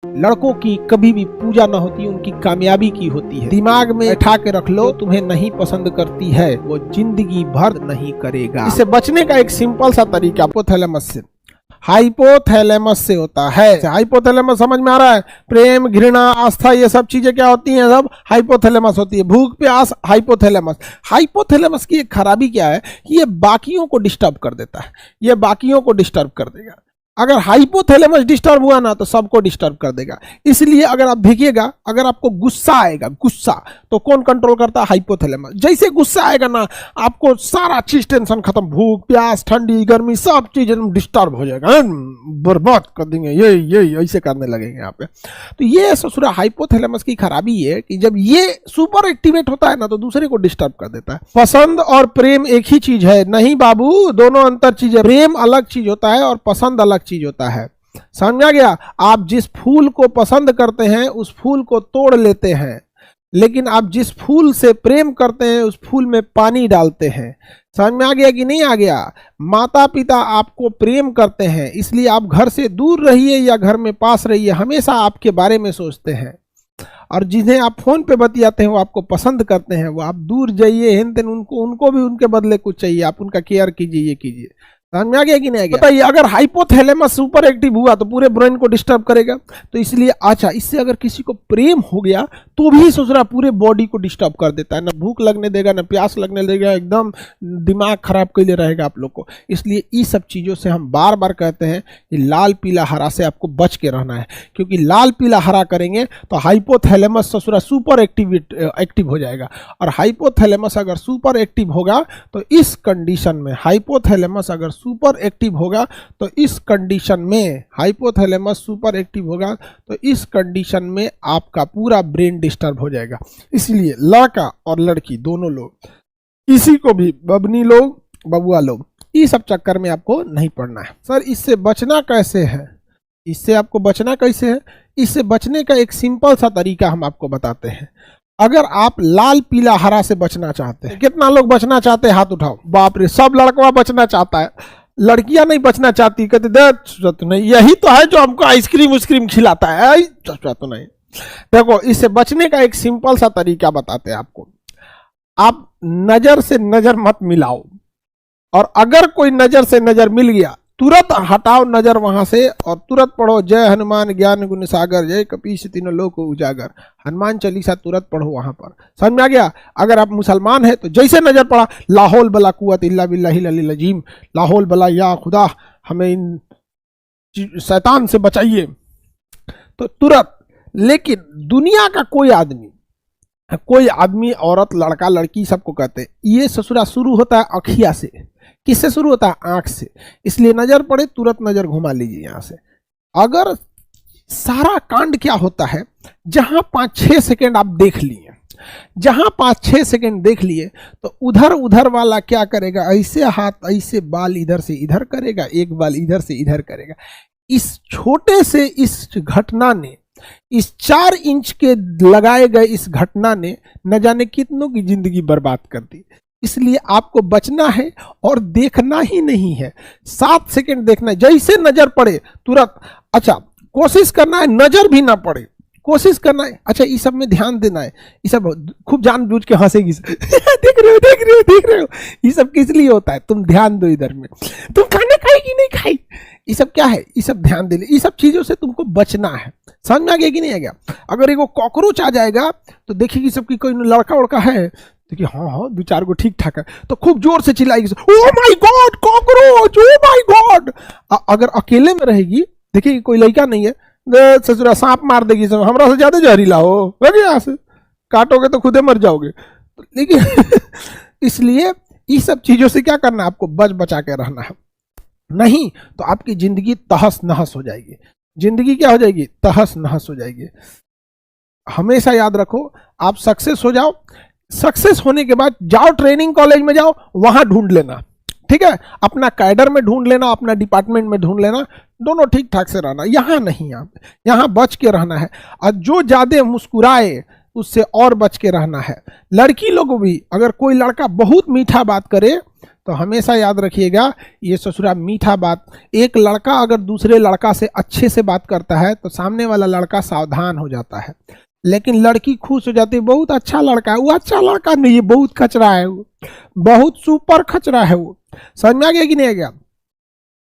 लड़कों की कभी भी पूजा न होती, उनकी कामयाबी की होती है। दिमाग में बैठा के रख लो, तुम्हें नहीं पसंद करती है वो जिंदगी भर नहीं करेगा। इससे बचने का एक सिंपल सा तरीका हाइपोथैलेमस से, हाइपोथैलेमस से होता है। हाइपोथैलेमस समझ में आ रहा है? प्रेम, घृणा, आस्था, ये सब चीजें क्या होती हैं? सब हाइपोथैलेमस होती है। भूख, प्यास, हाइपोथैलेमस। हाइपोथैलेमस की एक खराबी क्या है कि ये बाकियों को डिस्टर्ब कर देता है, ये बाकियों को डिस्टर्ब कर देगा। अगर हाइपोथैलेमस डिस्टर्ब हुआ ना तो सबको डिस्टर्ब कर देगा। इसलिए अगर आप देखिएगा, अगर आपको गुस्सा आएगा, गुस्सा तो कौन कंट्रोल करता है? हाइपोथैलेमस। जैसे गुस्सा आएगा ना, आपको सारा चीज टेंशन खत्म, भूख, प्यास, ठंडी, गर्मी, सब चीज डिस्टर्ब हो जाएगा, बर्बाद कर देंगे, ये ऐसे करने लगेंगे यहाँ पे। तो ये ससुरा हाइपोथैलेमस की खराबी है कि जब ये सुपर एक्टिवेट होता है ना तो दूसरे को डिस्टर्ब कर देता है। पसंद और प्रेम एक ही चीज है? नहीं बाबू, दोनों अंतर चीज है। प्रेम अलग चीज होता है और पसंद अलग चीज होता है। समझा गया? आप जिस फूल को पसंद करते हैं उस फूल को तोड़ लेते हैं, लेकिन आप जिस फूल से प्रेम करते हैं उस फूल में पानी डालते हैं। समझ में आ गया कि नहीं आ गया? माता पिता आपको प्रेम करते हैं, इसलिए आप घर से दूर रहिए या घर में पास रहिए, हमेशा आपके बारे में सोचते हैं। और जिन्हें आप फोन पे बतियाते हैं वो आपको पसंद करते हैं, वो आप दूर जाइए, उनको भी उनके बदले कुछ चाहिए, आप उनका केयर कीजिए, ये कीजिए। समझ में आ गया कि नहीं आ गया? बताइए, अगर हाइपोथैलेमस सुपर एक्टिव हुआ तो पूरे ब्रेन को डिस्टर्ब करेगा। तो इसलिए अच्छा, इससे अगर किसी को प्रेम हो गया तो भी ससुरा पूरे बॉडी को डिस्टर्ब कर देता है, ना भूख लगने देगा, ना प्यास लगने देगा, एकदम दिमाग खराब के लिए रहेगा आप लोग को। इसलिए इस सब चीजों से हम बार बार कहते हैं कि लाल पीला हरा से आपको बच के रहना है, क्योंकि लाल पीला हरा करेंगे तो हाइपोथैलेमस ससुरा सुपर एक्टिव हो जाएगा। और हाइपोथैलेमस अगर सुपर एक्टिव होगा तो इस कंडीशन में, हाइपोथैलेमस अगर सुपर एक्टिव होगा तो इस कंडीशन में, हाइपोथैलेमस सुपर एक्टिव होगा तो इस कंडीशन में आपका पूरा ब्रेन डिस्टर्ब हो जाएगा। इसलिए लड़का और लड़की दोनों लोग, किसी को भी बबनी लोग, बबुआ लोग, इस सब चक्कर में आपको नहीं पड़ना है। सर इससे बचना कैसे है? इससे आपको बचना कैसे है? इससे बचने का एक सिंपल सा तरीका हम आपको बताते हैं। अगर आप लाल पीला हरा से बचना चाहते हैं, कितना लोग बचना चाहते हैं? हाथ उठाओ। बाप रे, सब लड़का बचना चाहता है, लड़कियां नहीं बचना चाहती, कहते दे नहीं, यही तो है जो हमको आइसक्रीम उस्क्रीम खिलाता है, तो नहीं। देखो, इससे बचने का एक सिंपल सा तरीका बताते हैं आपको। आप नजर से नजर मत मिलाओ, और अगर कोई नजर से नजर मिल गया तुरंत हटाओ नजर वहां से और तुरंत पढ़ो जय हनुमान ज्ञान गुण सागर, जय कपीस तीनों लोक उजागर, हनुमान चालीसा तुरंत पढ़ो वहां पर। समझ में आ गया? अगर आप मुसलमान हैं तो जैसे नजर पड़ा, लाहौल बला कुव्वत इल्ला बिल्लाहिल अलील अजीम, लाहौल बला या खुदा हमें इन शैतान से बचाइए, तो तुरंत। लेकिन दुनिया का कोई आदमी, औरत, लड़का, लड़की, सबको कहते हैं ये ससुरा शुरू होता है अखिया से। किससे शुरू होता है? आंख से। इसलिए नजर पड़े तुरंत नजर घुमा लीजिए यहां से। अगर सारा कांड क्या होता है, जहां 5-6 सेकेंड आप देख लिए, जहां 5-6 सेकेंड देख लिए तो उधर वाला क्या करेगा? ऐसे हाथ, ऐसे बाल इधर से इधर करेगा, एक बाल इधर से इधर करेगा। इस छोटे से इस घटना ने, इस 4 इंच के लगाए गए इस घटना ने न जाने कितनों की जिंदगी बर्बाद कर दी। इसलिए आपको बचना है और देखना ही नहीं है, 7 सेकेंड देखना है, जैसे नजर पड़े तुरंत। अच्छा, कोशिश करना है नजर भी ना पड़े, कोशिश करना है। अच्छा, इस सब में ध्यान देना है। ये सब खूब जानबूझ के हंसेगी देख रहे हो, ये सब किस लिए होता है? तुम ध्यान दो इधर में, तुम खाना खाई कि नहीं खाई, ये सब क्या है? ये सब ध्यान दे ले, ये सब चीजों से तुमको बचना है। समझ में आ गया कि नहीं आ गया? अगर एगो कॉकरोच आ जाएगा तो देखिए सबकी कोई लड़का उड़का है, देखिए हाँ 2-4 गो ठीक ठाक है, तो खूब जोर से चिल्लाएगी, oh my God cockroach, oh my God. अगर अकेले में रहेगी, देखिए कोई लड़का नहीं है, ससुरा सांप मार देगी, सब हमरा से ज्यादा जहरीला हो, यहाँ से काटोगे तो खुदे मर जाओगे। लेकिन इसलिए इस सब चीजों से क्या करना है? आपको बचा के रहना है, नहीं तो आपकी जिंदगी तहस नहस हो जाएगी। जिंदगी क्या हो जाएगी? तहस नहस हो जाएगी। हमेशा याद रखो, आप सक्सेस हो जाओ, सक्सेस होने के बाद जाओ ट्रेनिंग कॉलेज में, जाओ वहां ढूंढ लेना, ठीक है? अपना कैडर में ढूंढ लेना, अपना डिपार्टमेंट में ढूंढ लेना, दोनों ठीक ठाक से रहना। यहां नहीं, यहां बच के रहना है। और जो ज्यादा मुस्कुराए उससे और बच के रहना है। लड़की लोग भी, अगर कोई लड़का बहुत मीठा बात करे तो हमेशा याद रखिएगा, ये ससुरा मीठा बात, एक लड़का अगर दूसरे लड़का से अच्छे से बात करता है तो सामने वाला लड़का सावधान हो जाता है, लेकिन लड़की खुश हो जाती है, बहुत अच्छा लड़का है। वो अच्छा लड़का नहीं है, बहुत खचरा है, वो बहुत सुपर खचरा है। वो समझ में आ गया कि नहीं आ गया?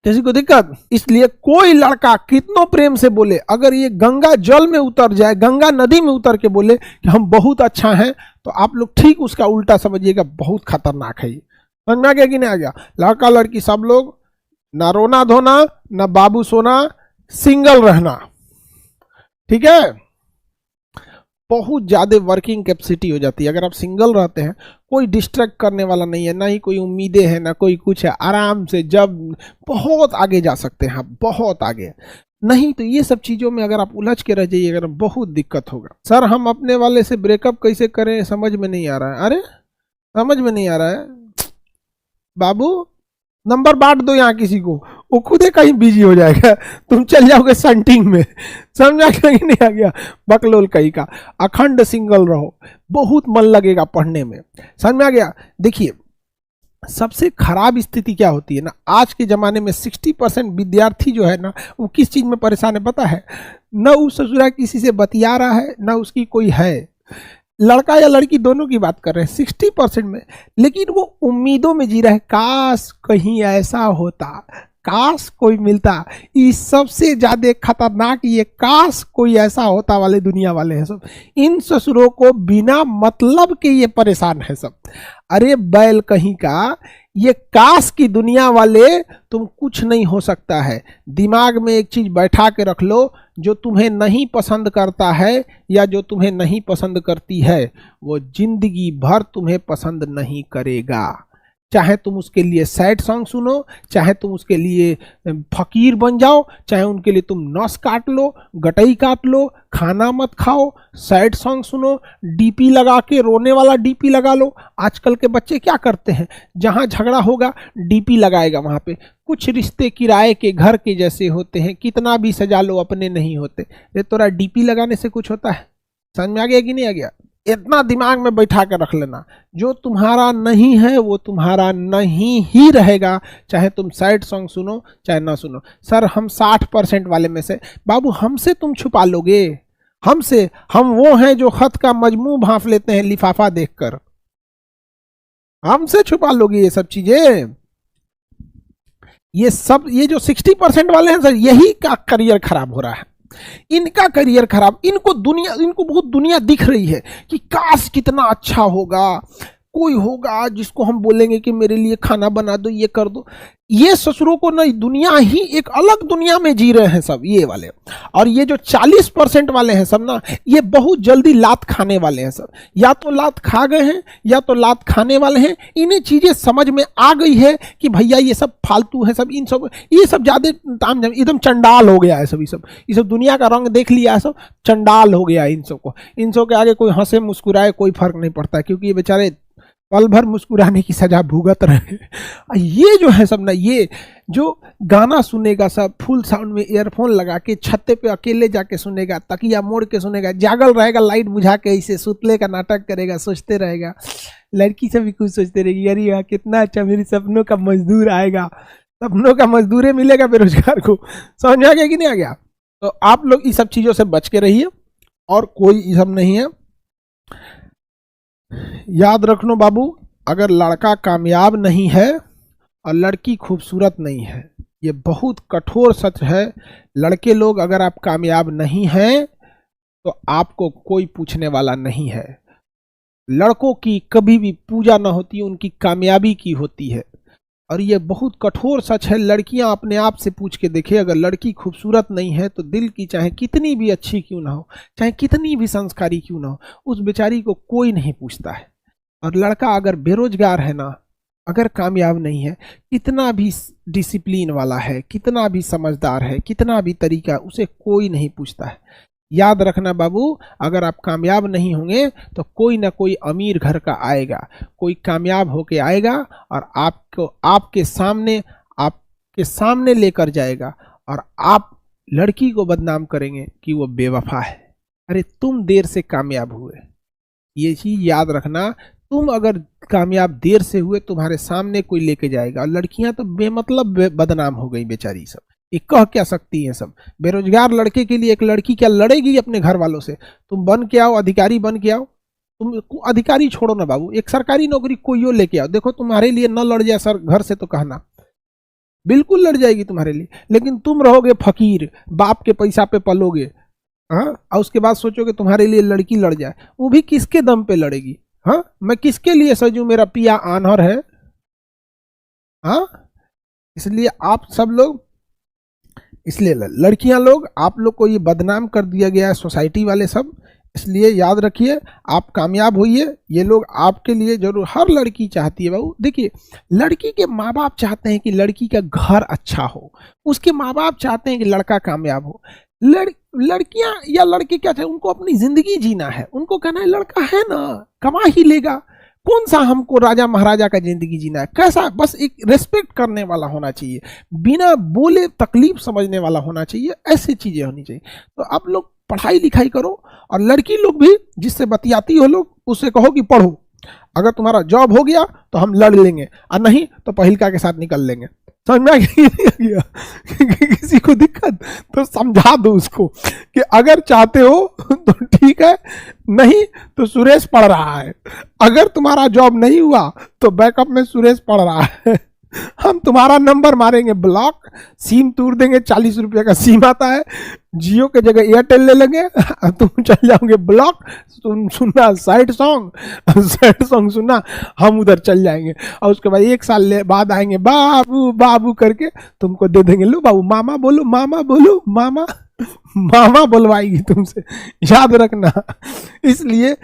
किसी को दिक्कत? इसलिए कोई लड़का कितनों प्रेम से बोले, अगर ये गंगा जल में उतर जाए, गंगा नदी में उतर के बोले कि हम बहुत अच्छा हैं, तो आप लोग ठीक उसका उल्टा समझिएगा, बहुत खतरनाक है ये। समझ में आ गया कि नहीं आ गया? लड़का लड़की सब लोग ना रोना धोना, ना बाबू सोना, सिंगल रहना, ठीक है? बहुत ज्यादा वर्किंग कैपेसिटी हो जाती है अगर आप सिंगल रहते हैं। कोई डिस्ट्रैक्ट करने वाला नहीं है, ना ही कोई उम्मीदें हैं, ना कोई कुछ है। आराम से जब बहुत आगे जा सकते हैं आप, बहुत आगे। नहीं तो ये सब चीजों में अगर आप उलझ के रह जाइएगा बहुत दिक्कत होगा। सर हम अपने वाले से ब्रेकअप कैसे करें, समझ में नहीं आ रहा है। अरे समझ में नहीं आ रहा है बाबू, नंबर बांट दो यहाँ किसी को, वो खुद ही कहीं बिजी हो जाएगा, तुम चल जाओगे संटिंग में। समझा कि नहीं आ गया? बकलोल कहीं का। अखंड सिंगल रहो, बहुत मन लगेगा पढ़ने में। समझ में आ गया? देखिए सबसे खराब स्थिति क्या होती है ना, आज के जमाने में 60% विद्यार्थी जो है ना, वो किस चीज में परेशान है पता है? न वो ससुरा किसी से बतिया रहा है, न उसकी कोई है, लड़का या लड़की दोनों की बात कर रहे हैं 60% में, लेकिन वो उम्मीदों में जी रहा है, काश कहीं ऐसा होता, काश कोई मिलता। इस सबसे ज्यादा खतरनाक ये काश कोई ऐसा होता वाले दुनिया वाले हैं सब। इन ससुरों को बिना मतलब के ये परेशान है सब। अरे बैल कहीं का, ये काश की दुनिया वाले, तुम कुछ नहीं हो सकता है। दिमाग में एक चीज बैठा के रख लो, जो तुम्हें नहीं पसंद करता है या जो तुम्हें नहीं पसंद करती है, वो जिंदगी भर तुम्हें पसंद नहीं करेगा। चाहे तुम उसके लिए सैड सॉन्ग सुनो, चाहे तुम उसके लिए फकीर बन जाओ, चाहे उनके लिए तुम नस काट लो, गटई काट लो, खाना मत खाओ, सैड सॉन्ग सुनो, डीपी लगा के, रोने वाला डीपी लगा लो। आजकल के बच्चे क्या करते हैं, जहां झगड़ा होगा डीपी लगाएगा वहां पे। कुछ रिश्ते किराए के घर के जैसे होते हैं, कितना भी सजा लो अपने नहीं होते। ये तोरा डीपी लगाने से कुछ होता है? समझ में आ गया कि नहीं आ गया? इतना दिमाग में बैठा कर रख लेना, जो तुम्हारा नहीं है वो तुम्हारा नहीं ही रहेगा, चाहे तुम सैड सॉन्ग सुनो चाहे ना सुनो। सर हम 60% वाले में से, बाबू हमसे तुम छुपा लोगे? हमसे? हम वो हैं जो खत का मजमू भांप लेते हैं लिफाफा देखकर, हमसे छुपा लोगे ये सब चीजें? ये सब, ये जो 60% वाले हैं सर, यही का करियर खराब हो रहा है, इनका करियर खराब। इनको बहुत दुनिया दिख रही है कि काश कितना अच्छा होगा, कोई होगा जिसको हम बोलेंगे कि मेरे लिए खाना बना दो, ये कर दो। ये ससुरों को ना दुनिया ही एक अलग दुनिया में जी रहे हैं सब ये वाले। और ये जो 40% वाले हैं सब ना, ये बहुत जल्दी लात खाने वाले हैं सब। या तो लात खा गए हैं या तो लात खाने वाले हैं। इन्हें चीजें समझ में आ गई है कि भैया ये सब फालतू है सब, इन सब ये सब ज्यादा ताम एकदम चंडाल हो गया है सब। ये सब दुनिया का रंग देख लिया है सब, चंडाल हो गया है इन सबको। इन सब के आगे कोई हंसे मुस्कुराए कोई फर्क नहीं पड़ता, क्योंकि ये बेचारे पल भर मुस्कुराने की सजा भुगत रहे। ये जो है सब ना, ये जो गाना सुनेगा सब फुल साउंड में ईयरफोन लगा के छत्ते पे अकेले जाके सुनेगा, तकिया मोड़ के सुनेगा, जागल रहेगा लाइट बुझा के, इसे सुतले का नाटक करेगा, सोचते रहेगा। लड़की से भी कुछ सोचते रहेगी, अरे यार कितना अच्छा मेरी सपनों का मजदूर आएगा, सपनों का मजदूर मिलेगा बेरोजगार को। समझ आ गया कि नहीं आ गया? तो आप लोग इस सब चीजों से बच के रहिए, और कोई ये सब नहीं है। याद रखना बाबू, अगर लड़का कामयाब नहीं है और लड़की खूबसूरत नहीं है, ये बहुत कठोर सच है। लड़के लोग अगर आप कामयाब नहीं हैं तो आपको कोई पूछने वाला नहीं है। लड़कों की कभी भी पूजा ना होती, उनकी कामयाबी की होती है। और ये बहुत कठोर सच है। लड़कियां अपने आप से पूछ के देखे, अगर लड़की खूबसूरत नहीं है तो दिल की चाहे कितनी भी अच्छी क्यों ना हो, चाहे कितनी भी संस्कारी क्यों ना हो, उस बेचारी को कोई नहीं पूछता है। और लड़का अगर बेरोजगार है ना, अगर कामयाब नहीं है, कितना भी डिसिप्लिन वाला है, कितना भी समझदार है, कितना भी तरीका, उसे कोई नहीं पूछता है। याद रखना बाबू, अगर आप कामयाब नहीं होंगे तो कोई ना कोई अमीर घर का आएगा, कोई कामयाब होके आएगा और आपको आपके सामने लेकर जाएगा, और आप लड़की को बदनाम करेंगे कि वो बेवफा है। अरे तुम देर से कामयाब हुए, ये चीज याद रखना। तुम अगर कामयाब देर से हुए, तुम्हारे सामने कोई लेके जाएगा। और लड़कियां तो बेमतलब बदनाम हो गई बेचारी सब, ये कह क्या सकती हैं सब। बेरोजगार लड़के के लिए एक लड़की क्या लड़ेगी अपने घर वालों से? तुम बन के आओ, अधिकारी बन के आओ। तुम अधिकारी छोड़ो ना बाबू, एक सरकारी नौकरी कोई लेके आओ। देखो तुम्हारे लिए न लड़ जाए सर घर से तो कहना, बिल्कुल लड़ जाएगी तुम्हारे लिए। लेकिन तुम रहोगे फकीर, बाप के पैसा पे पलोगे, हाँ, और उसके बाद सोचोगे तुम्हारे लिए लड़की लड़ जाए। वो भी किसके दम पे लड़ेगी? हाँ, मैं किसके लिए सजू, मेरा पिया आनहर है? हाँ, इसलिए आप सब लोग, इसलिए लड़कियां लोग, आप लोग को ये बदनाम कर दिया गया है सोसाइटी वाले सब। इसलिए याद रखिए, आप कामयाब होइए। ये लोग आपके लिए जरूर, हर लड़की चाहती है बाबू। देखिए, लड़की के माँ बाप चाहते हैं कि लड़की का घर अच्छा हो, उसके माँ बाप चाहते हैं कि लड़का कामयाब हो। लड़कियां या लड़के क्या चाहते हैं? उनको अपनी जिंदगी जीना है, उनको कहना है लड़का है ना, कमा ही लेगा, कौन सा हमको राजा महाराजा का जिंदगी जीना है, कैसा, बस एक रेस्पेक्ट करने वाला होना चाहिए, बिना बोले तकलीफ समझने वाला होना चाहिए, ऐसी चीजें होनी चाहिए। तो आप लोग पढ़ाई लिखाई करो, और लड़की लोग भी जिससे बतियाती हो लोग, उससे कहो कि पढ़ो, अगर तुम्हारा जॉब हो गया तो हम लड़ लेंगे, और नहीं तो पहिलका के साथ निकल लेंगे। समझ में आ गया? किसी को दिक्कत तो समझा दो उसको कि अगर चाहते हो तो ठीक है, नहीं तो सुरेश पढ़ रहा है, अगर तुम्हारा जॉब नहीं हुआ तो बैकअप में सुरेश पढ़ रहा है। हम तुम्हारा नंबर मारेंगे ब्लॉक, सिम तोड़ देंगे, 40 रुपये का सिम आता है, जियो के जगह एयरटेल ले लेंगे, तुम चल जाओगे ब्लॉक, तुम सुनना सैड सॉन्ग सुनना, हम उधर चल जाएंगे, और उसके बाद 1 साल बाद आएंगे, बाबू बाबू करके तुमको दे देंगे, लो बाबू मामा बोलो, मामा बोलो, मामा मामा बुलवाएगी तुमसे, याद रखना। इसलिए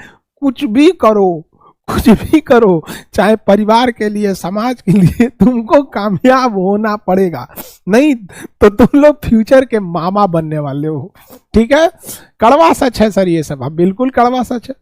कुछ भी करो, कुछ भी करो, चाहे परिवार के लिए, समाज के लिए, तुमको कामयाब होना पड़ेगा, नहीं तो तुम लोग फ्यूचर के मामा बनने वाले हो। ठीक है, कड़वा सच है सर ये सब, बिल्कुल कड़वा सच है।